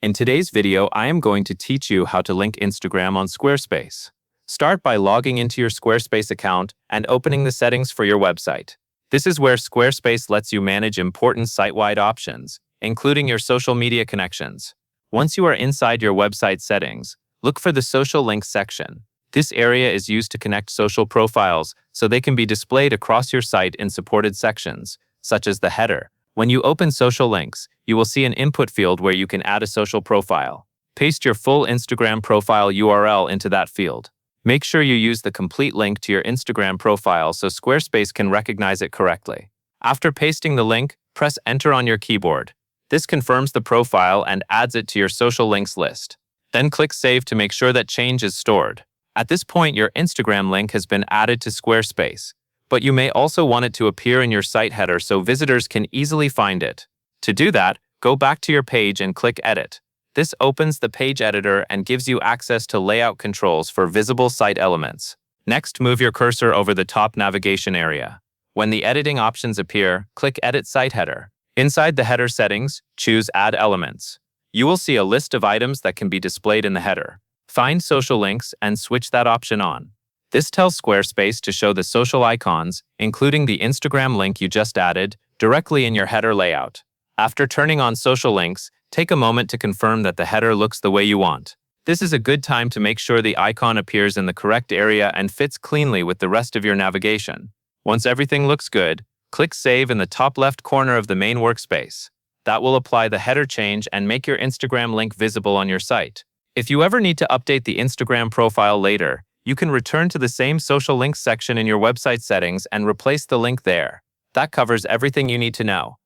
In today's video, I am going to teach you how to link Instagram on Squarespace. Start by logging into your Squarespace account and opening the settings for your website. This is where Squarespace lets you manage important site-wide options, including your social media connections. Once you are inside your website settings, look for the Social Links section. This area is used to connect social profiles so they can be displayed across your site in supported sections, such as the header. When you open Social Links, you will see an input field where you can add a social profile. Paste your full Instagram profile URL into that field. Make sure you use the complete link to your Instagram profile so Squarespace can recognize it correctly. After pasting the link, press Enter on your keyboard. This confirms the profile and adds it to your social links list. Then click Save to make sure that change is stored. At this point, your Instagram link has been added to Squarespace, but you may also want it to appear in your site header so visitors can easily find it. To do that, go back to your page and click Edit. This opens the page editor and gives you access to layout controls for visible site elements. Next, move your cursor over the top navigation area. When the editing options appear, click Edit Site Header. Inside the header settings, choose Add Elements. You will see a list of items that can be displayed in the header. Find Social Links and switch that option on. This tells Squarespace to show the social icons, including the Instagram link you just added, directly in your header layout. After turning on Social Links, take a moment to confirm that the header looks the way you want. This is a good time to make sure the icon appears in the correct area and fits cleanly with the rest of your navigation. Once everything looks good, click Save in the top left corner of the main workspace. That will apply the header change and make your Instagram link visible on your site. If you ever need to update the Instagram profile later, you can return to the same Social Links section in your website settings and replace the link there. That covers everything you need to know.